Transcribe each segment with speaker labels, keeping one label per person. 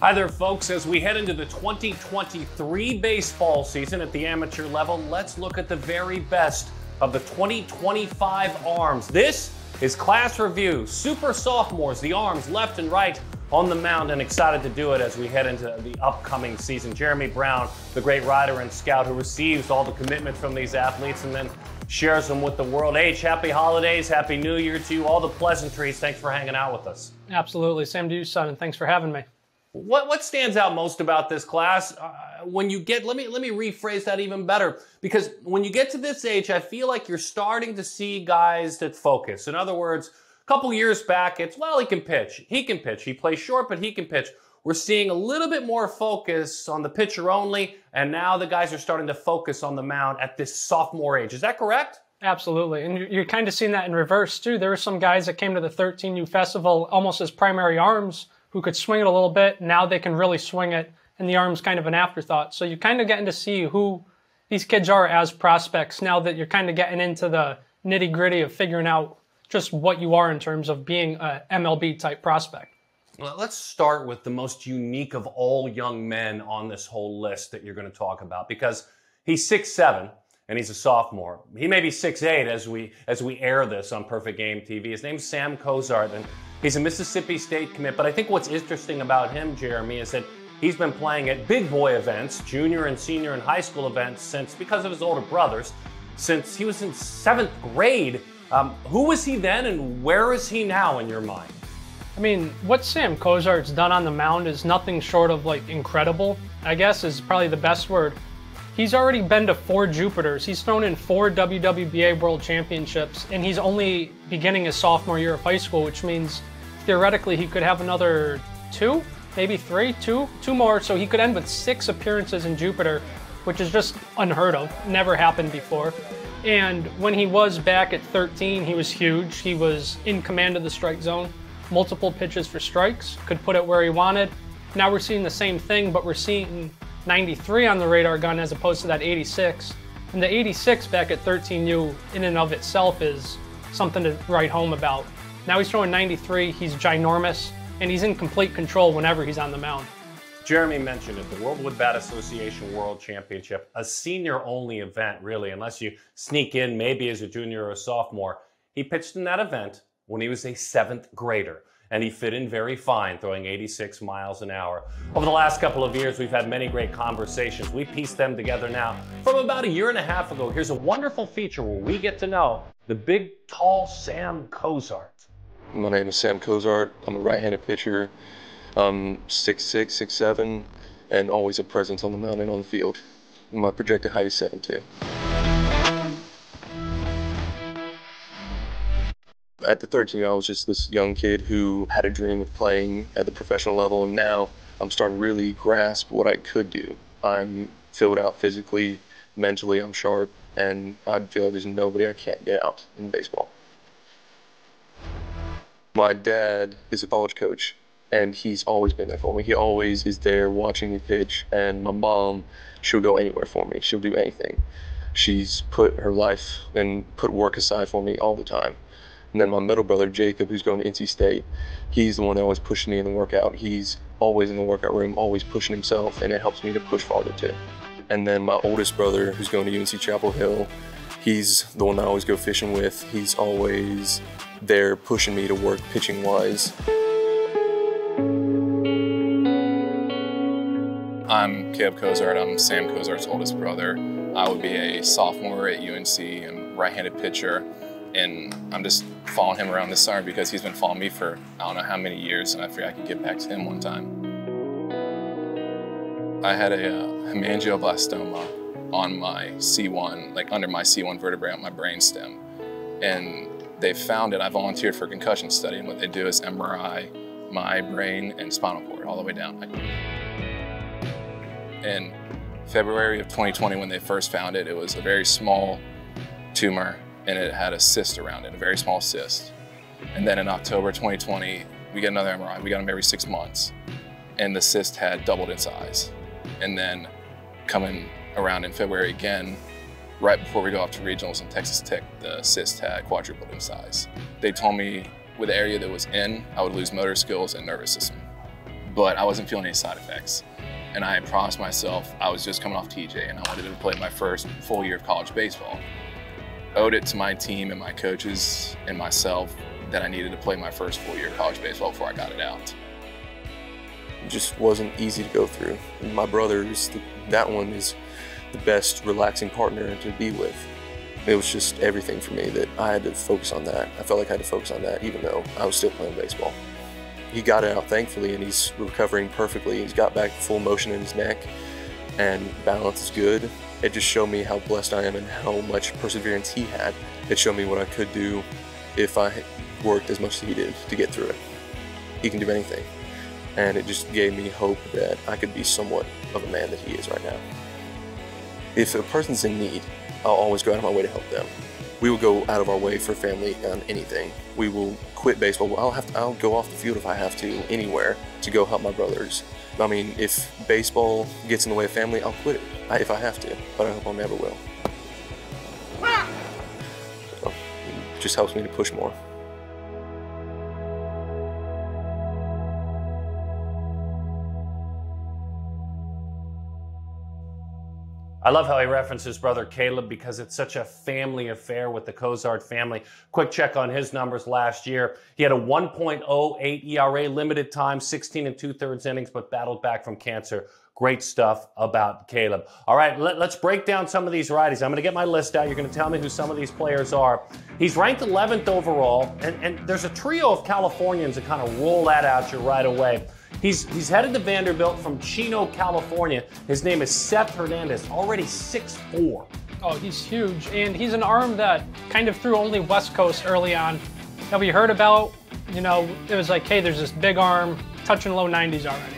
Speaker 1: Hi there, folks. As we head into the 2023 baseball season at the amateur level, let's look at the very best of the 2025 arms. This is Class Review. Super sophomores, the arms left and right on the mound, and excited to do it as we head into the upcoming season. Jeremy Brown, the great rider and scout who receives all the commitment from these athletes and then shares them with the world. H, happy holidays, happy new year to you, all the pleasantries. Thanks for hanging out with us.
Speaker 2: Absolutely. Same to you, son, and thanks for having me.
Speaker 1: What stands out most about this class? When you get, let me rephrase that even better, because when you get to this age, I feel like you're starting to see guys that focus. In other words, a couple years back, it's, well, he can pitch. He plays short, but he can pitch. We're seeing a little bit more focus on the pitcher only, and now the guys are starting to focus on the mound at this sophomore age. Is that correct?
Speaker 2: Absolutely, and you're kind of seeing that in reverse, too. There were some guys that came to the 13U Festival almost as primary arms who could swing it a little bit. Now they can really swing it, and the arm's kind of an afterthought. So you're kind of getting to see who these kids are as prospects now that you're kind of getting into the nitty-gritty of figuring out just what you are in terms of being a MLB-type prospect.
Speaker 1: Well, let's start with the most unique of all young men on this whole list that you're going to talk about, because he's 6'7", and he's a sophomore. He may be 6'8" as we air this on Perfect Game TV. His name's Sam Cozart, and he's a Mississippi State commit. But I think what's interesting about him, Jeremy, is that he's been playing at big boy events, junior and senior and high school events, since, because of his older brothers, since he was in 7th grade. Who was he then, and where is he now in your mind?
Speaker 2: I mean, what Sam Cozart's done on the mound is nothing short of, like, incredible, I guess is probably the best word. He's already been to 4 Jupiters. He's thrown in 4 WWBA World Championships, and he's only beginning his sophomore year of high school, which means theoretically he could have another 2, maybe 3, 2 more. So he could end with 6 appearances in Jupiter, which is just unheard of, never happened before. And when he was back at 13, he was huge. He was in command of the strike zone, multiple pitches for strikes, could put it where he wanted. Now we're seeing the same thing, but we're seeing 93 on the radar gun as opposed to that 86. And the 86 back at 13U in and of itself is something to write home about. Now he's throwing 93, he's ginormous, and he's in complete control whenever he's on the mound.
Speaker 1: Jeremy mentioned it, the World Wood Bat Association World Championship, a senior-only event, really, unless you sneak in maybe as a junior or a sophomore. He pitched in that event when he was a 7th grader, and he fit in very fine, throwing 86 miles an hour. Over the last couple of years, we've had many great conversations. We pieced them together now. From about a year and a half ago, here's a wonderful feature where we get to know the big, tall Sam Cozart.
Speaker 3: My name is Sam Cozart. I'm a right-handed pitcher. I'm 6'6", 6'7", and always a presence on the mound and on the field. My projected height is 7'2". At the 13, I was just this young kid who had a dream of playing at the professional level, and now I'm starting to really grasp what I could do. I'm filled out physically, mentally I'm sharp, and I feel like there's nobody I can't get out in baseball. My dad is a college coach, and he's always been there for me. He always is there watching me pitch, and my mom, she'll go anywhere for me. She'll do anything. She's put her life and put work aside for me all the time. And then my middle brother, Jacob, who's going to NC State, he's the one that always pushes me in the workout. He's always in the workout room, always pushing himself, and it helps me to push farther too. And then my oldest brother, who's going to UNC Chapel Hill, he's the one that I always go fishing with. He's always there pushing me to work pitching-wise.
Speaker 4: I'm Caleb Cozart. I'm Sam Cozart's oldest brother. I would be a sophomore at UNC and right-handed pitcher. And I'm just following him around this summer because he's been following me for I don't know how many years, and I figured I could get back to him one time. I had a hemangioblastoma on my C1, like under my C1 vertebrae on my brainstem. And they found it. I volunteered for a concussion study, and what they do is MRI my brain and spinal cord all the way down. In February of 2020, when they first found it, it was a very small tumor, and it had a cyst around it, a very small cyst. And then in October 2020, we get another MRI. We got them every 6 months, and the cyst had doubled in size. And then coming around in February again, right before we go off to regionals in Texas Tech, the cyst had quadrupled in size. They told me with the area that was in, I would lose motor skills and nervous system. but I wasn't feeling any side effects. And I had promised myself, I was just coming off TJ and I wanted to play my first full year of college baseball. Owed it to my team and my coaches and myself that I needed to play my first full year of college baseball before I got it out.
Speaker 3: It just wasn't easy to go through. And my brother, that one is the best relaxing partner to be with. It was just everything for me that I had to focus on that. I felt like I had to focus on that even though I was still playing baseball. He got it out thankfully and he's recovering perfectly. He's got back full motion in his neck and balance is good. It just showed me how blessed I am and how much perseverance he had. It showed me what I could do if I worked as much as he did to get through it. He can do anything. And it just gave me hope that I could be somewhat of a man that he is right now. If a person's in need, I'll always go out of my way to help them. We will go out of our way for family on anything. We will quit baseball. I'll go off the field if I have to, anywhere, to go help my brothers. I mean, if baseball gets in the way of family, I'll quit it if I have to, but I hope I never will. So, it just helps me to push more.
Speaker 1: I love how he references brother Caleb because it's such a family affair with the Cozart family. Quick check on his numbers last year. He had a 1.08 ERA, limited time, 16 2/3 innings, but battled back from cancer. Great stuff about Caleb. All right, let's break down some of these righties. I'm going to get my list out. You're going to tell me who some of these players are. He's ranked 11th overall, and there's a trio of Californians that kind of roll that out you right away. He's headed to Vanderbilt from Chino, California. His name is Seth Hernandez, already 6'4".
Speaker 2: Oh, he's huge, and he's an arm that kind of threw only West Coast early on. That we heard about, you know, it was like, hey, there's this big arm touching low 90s already.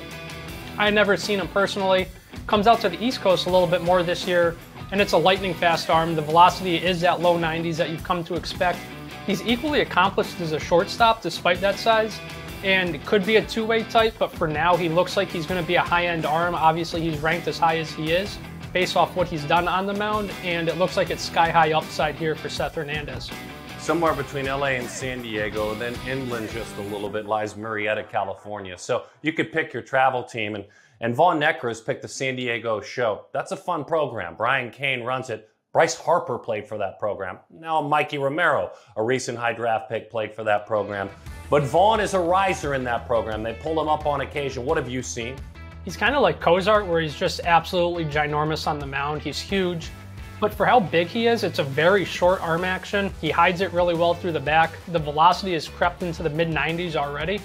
Speaker 2: I had never seen him personally. Comes out to the East Coast a little bit more this year, and it's a lightning fast arm. The velocity is at low 90s that you've come to expect. He's equally accomplished as a shortstop despite that size. And could be a two-way type, but for now he looks like he's going to be a high-end arm. Obviously he's ranked as high as he is based off what he's done on the mound, and it looks like it's sky-high upside here for Seth Hernandez.
Speaker 1: Somewhere between LA and San Diego, and then inland just a little bit lies Murrieta, California. So you could pick your travel team, and Vaughn Neckar has picked the San Diego show. That's a fun program. Brian Kane runs it. Bryce Harper played for that program. Now Mikey Romero, a recent high draft pick, played for that program. But Vaughn is a riser in that program. They pull him up on occasion. What have you seen?
Speaker 2: He's kind of like Cozart, where he's just absolutely ginormous on the mound. He's huge. But for how big he is, it's a very short arm action. He hides it really well through the back. The velocity has crept into the mid-90s already.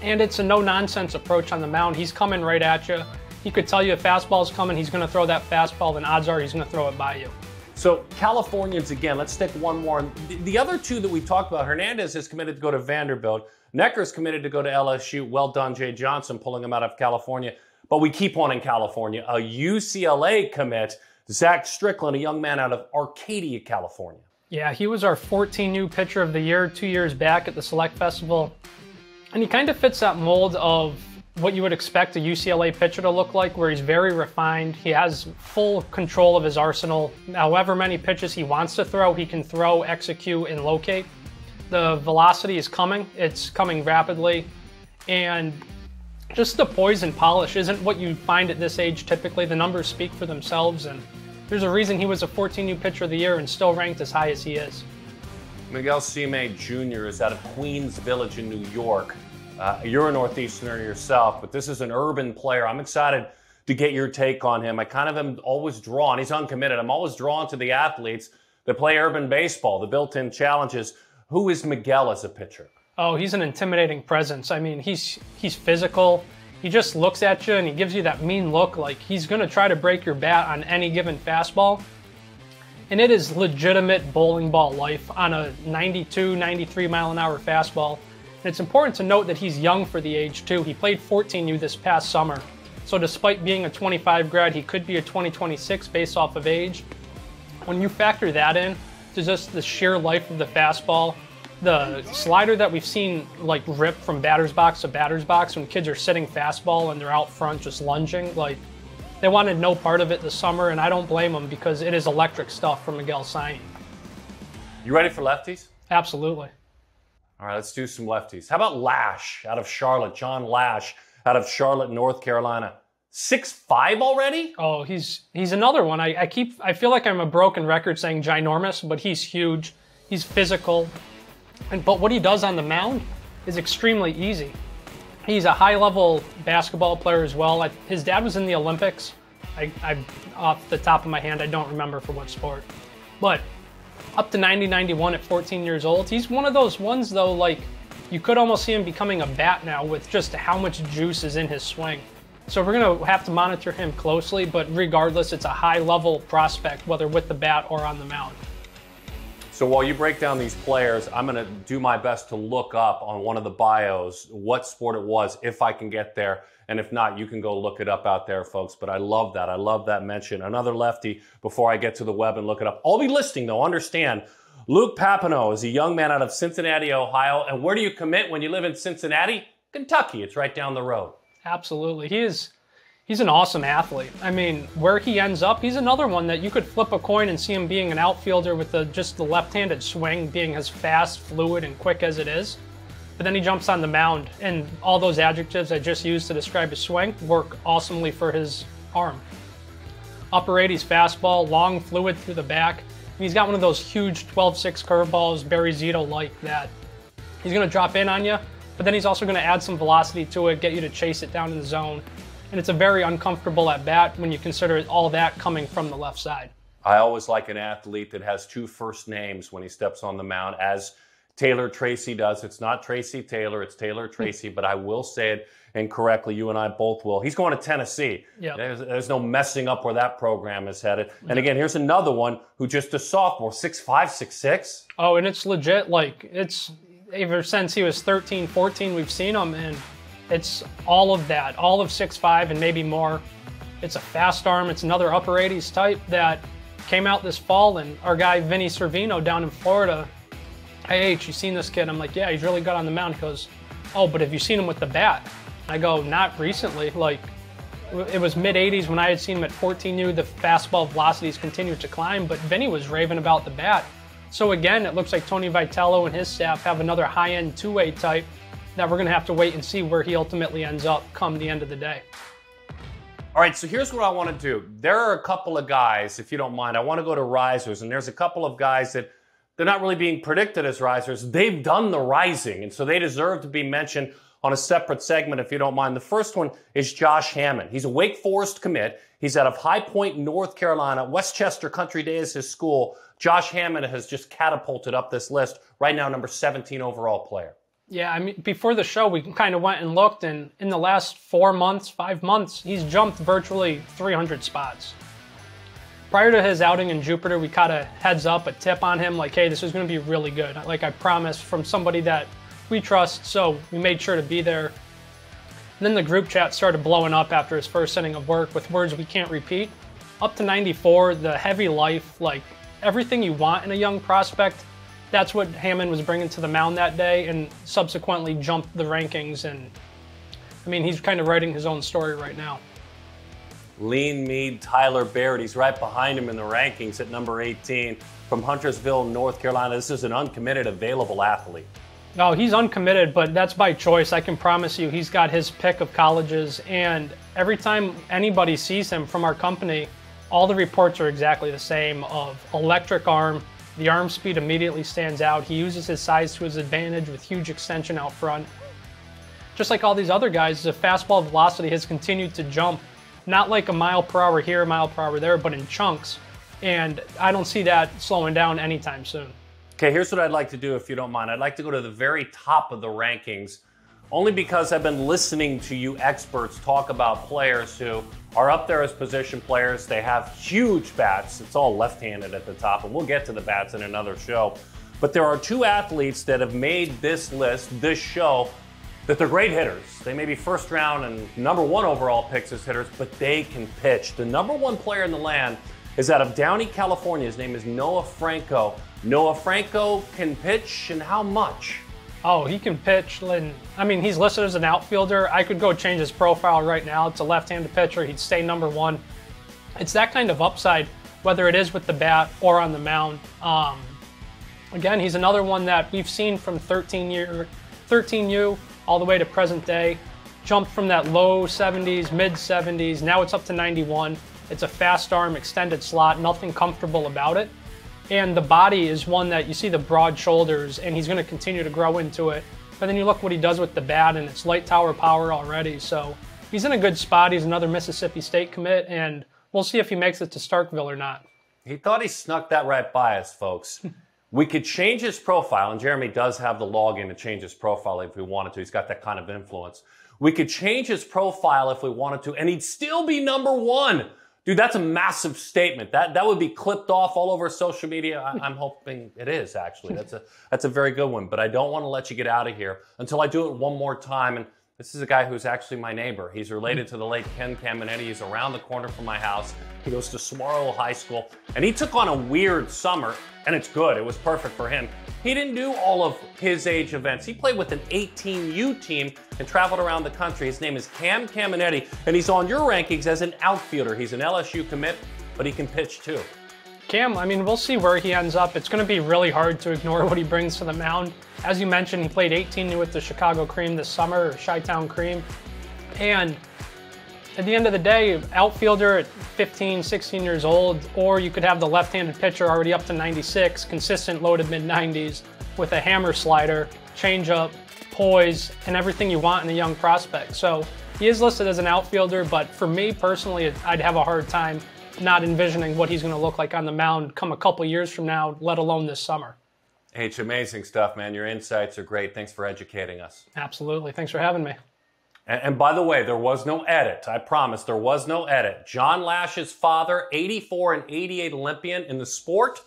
Speaker 2: And it's a no-nonsense approach on the mound. He's coming right at you. He could tell you a fastball's coming, he's going to throw that fastball, then odds are he's going to throw it by you.
Speaker 1: So Californians again, let's stick one more. The other two that we talked about, Hernandez is committed to go to Vanderbilt. Neckar's committed to go to LSU. Well done, Jay Johnson, pulling him out of California. But we keep one in California. A UCLA commit, Zach Strickland, a young man out of Arcadia, California.
Speaker 2: Yeah, he was our 14U pitcher of the year 2 years back at the Select Festival. And he kind of fits that mold of what you would expect a UCLA pitcher to look like, where he's very refined. He has full control of his arsenal. However many pitches he wants to throw, he can throw, execute, and locate. The velocity is coming. It's coming rapidly. And just the poise and polish isn't what you find at this age typically. The numbers speak for themselves, and there's a reason he was a 14U pitcher of the year and still ranked as high as he is.
Speaker 1: Miguel Sime Jr. is out of Queens Village in New York. You're a Northeasterner yourself, but this is an urban player. I'm excited to get your take on him. I kind of am always drawn. He's uncommitted. I'm always drawn to the athletes that play urban baseball, the built-in challenges. Who is Miguel as a pitcher?
Speaker 2: Oh, he's an intimidating presence. I mean, he's physical. He just looks at you and he gives you that mean look, like he's going to try to break your bat on any given fastball. And it is legitimate bowling ball life on a 92, 93 mile an hour fastball. And it's important to note that he's young for the age too. He played 14U this past summer. So despite being a 25 grad, he could be a 2026 based off of age. When you factor that in to just the sheer life of the fastball, the slider that we've seen like rip from batter's box to batter's box when kids are sitting fastball and they're out front just lunging, like they wanted no part of it this summer, and I don't blame them because it is electric stuff from Miguel Sime.
Speaker 1: You ready for lefties?
Speaker 2: Absolutely.
Speaker 1: All right, let's do some lefties. How about Lash out of Charlotte? John Lash out of Charlotte, North Carolina. 6'5" already?
Speaker 2: Oh, he's another one. I feel like I'm a broken record saying ginormous, but he's huge. He's physical. But what he does on the mound is extremely easy. He's a high-level basketball player as well. His dad was in the Olympics. I off the top of my hand, I don't remember for what sport. But up to 90, 91 at 14 years old. He's one of those ones, though, like, you could almost see him becoming a bat now with just how much juice is in his swing. So we're going to have to monitor him closely, but regardless, it's a high-level prospect, whether with the bat or on the mound.
Speaker 1: So while you break down these players, I'm going to do my best to look up on one of the bios what sport it was, if I can get there. And if not, you can go look it up out there, folks. But I love that. I love that mention. Another lefty before I get to the web and look it up. I'll be listening, though. Understand, Luke Pappano is a young man out of Cincinnati, Ohio. And where do you commit when you live in Cincinnati? Kentucky. It's right down the road.
Speaker 2: Absolutely. He's an awesome athlete. I mean, where he ends up, he's another one that you could flip a coin and see him being an outfielder with just the left-handed swing, being as fast, fluid, and quick as it is. But then he jumps on the mound, and all those adjectives I just used to describe his swing work awesomely for his arm. Upper 80s fastball, long, fluid through the back. And he's got one of those huge 12-6 curveballs, Barry Zito-like, that he's going to drop in on you, but then he's also going to add some velocity to it, get you to chase it down in the zone. And it's a very uncomfortable at bat when you consider all that coming from the left side.
Speaker 1: I always like an athlete that has two first names when he steps on the mound, as Taylor Tracy does. It's not Tracy Taylor, it's Taylor Tracy, but I will say it incorrectly. You and I both will. He's going to Tennessee.
Speaker 2: Yep.
Speaker 1: There's no messing up where that program is headed. And again, here's another one who just a sophomore, 6'5", 6'6".
Speaker 2: Oh, and it's legit. Like, it's ever since he was 13, 14, we've seen him, and it's all of that, all of 6'5" and maybe more. It's a fast arm. It's another upper 80s type that came out this fall, and our guy Vinny Servino down in Florida, hey H, you seen this kid? I'm like, yeah, he's really good on the mound. He goes, oh, but have you seen him with the bat? I go, not recently. Like, it was mid-80s when I had seen him at 14U. The fastball velocities continued to climb, but Vinny was raving about the bat. So again, it looks like Tony Vitello and his staff have another high-end two-way type that we're going to have to wait and see where he ultimately ends up come the end of the day.
Speaker 1: All right, so here's what I want to do. There are a couple of guys, if you don't mind, I want to go to risers, and there's a couple of guys that they're not really being predicted as risers. They've done the rising, and so they deserve to be mentioned on a separate segment, if you don't mind. The first one is Josh Hammond. He's a Wake Forest commit. He's out of High Point, North Carolina. Westchester Country Day is his school. Josh Hammond has just catapulted up this list. Right now, number 17 overall player.
Speaker 2: Yeah, I mean, before the show, we kind of went and looked, and in the last 4 months, 5 months, he's jumped virtually 300 spots. Prior to his outing in Jupiter, we caught a heads up, a tip on him, like, hey, this is going to be really good. Like I promised, from somebody that we trust, so we made sure to be there. And then the group chat started blowing up after his first inning of work with words we can't repeat. Up to 94, the heavy life, like everything you want in a young prospect, that's what Hammond was bringing to the mound that day, and subsequently jumped the rankings. And I mean, he's kind of writing his own story right now.
Speaker 1: Lean Mead, Tyler Baird. He's right behind him in the rankings at number 18 from Huntersville, North Carolina. This is an uncommitted available athlete.
Speaker 2: No, he's uncommitted, but that's by choice. I can promise you he's got his pick of colleges, and every time anybody sees him from our company, all the reports are exactly the same of electric arm. The arm speed immediately stands out. He uses his size to his advantage with huge extension out front. Just like all these other guys, the fastball velocity has continued to jump. Not like a mile per hour here, a mile per hour there, but in chunks. And I don't see that slowing down anytime soon.
Speaker 1: Okay, here's what I'd like to do, if you don't mind. I'd like to go to the very top of the rankings, only because I've been listening to you experts talk about players who are up there as position players. They have huge bats. It's all left-handed at the top, and we'll get to the bats in another show. But there are two athletes that have made this list, this show, that they're great hitters. They may be first round and number 1 overall picks as hitters, but they can pitch. The number 1 player in the land is out of Downey, California. His name is Noah Franco. Noah Franco can pitch, and how much?
Speaker 2: Oh, he can pitch. I mean, he's listed as an outfielder. I could go change his profile right now. It's a left-handed pitcher. He'd stay number 1. It's that kind of upside, whether it is with the bat or on the mound. Again, he's another one that we've seen from 13U all the way to present day. jumped from that low 70s, mid 70s, now it's up to 91. It's a fast arm, extended slot, nothing comfortable about it. And the body is one that you see the broad shoulders, and he's going to continue to grow into it. But then you look what he does with the bat, and it's light tower power already. So he's in a good spot. He's another Mississippi State commit, and we'll see if he makes it to Starkville or not.
Speaker 1: He thought he snuck that right by us, folks. We could change his profile, and Jeremy does have the login to change his profile if we wanted to. He's got that kind of influence. We could change his profile if we wanted to, and he'd still be number one. Dude, that's a massive statement. That would be clipped off all over social media. I'm hoping it is, actually. That's a very good one. But I don't want to let you get out of here until I do it one more time. And this is a guy who's actually my neighbor. He's related to the late Ken Caminiti. He's around the corner from my house. He goes to Saguaro High School. And he took on a weird summer, and it's good. It was perfect for him. He didn't do all of his age events. He played with an 18U team and traveled around the country. His name is Cam Caminiti, and he's on your rankings as an outfielder. He's an LSU commit, but he can pitch too.
Speaker 2: Cam, I mean, we'll see where he ends up. It's going to be really hard to ignore what he brings to the mound. As you mentioned, he played 18U with the Chicago Cream this summer, or Chi-Town Cream. And at the end of the day, outfielder at 15, 16 years old, or you could have the left-handed pitcher already up to 96, consistent low to mid-90s with a hammer slider, changeup, poise, and everything you want in a young prospect. So he is listed as an outfielder, but for me personally, I'd have a hard time not envisioning what he's going to look like on the mound come a couple years from now, let alone this summer.
Speaker 1: H, amazing stuff, man. Your insights are great. Thanks for educating us.
Speaker 2: Absolutely. Thanks for having me.
Speaker 1: And by the way, there was no edit. I promise there was no edit. John Lash's father, 84 and 88 Olympian in the sport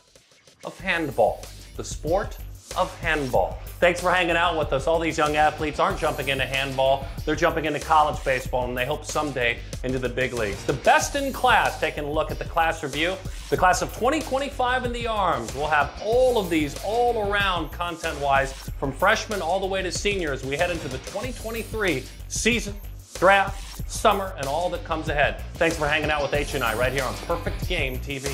Speaker 1: of handball. The sport of handball. Thanks for hanging out with us. All these young athletes aren't jumping into handball. They're jumping into college baseball, and they hope someday into the big leagues. The best in class, taking a look at the class review, the class of 2025 in the arms. We'll have all of these all around content-wise from freshmen all the way to senior as we head into the 2023 season, draft, summer, and all that comes ahead. Thanks for hanging out with H and I right here on Perfect Game TV.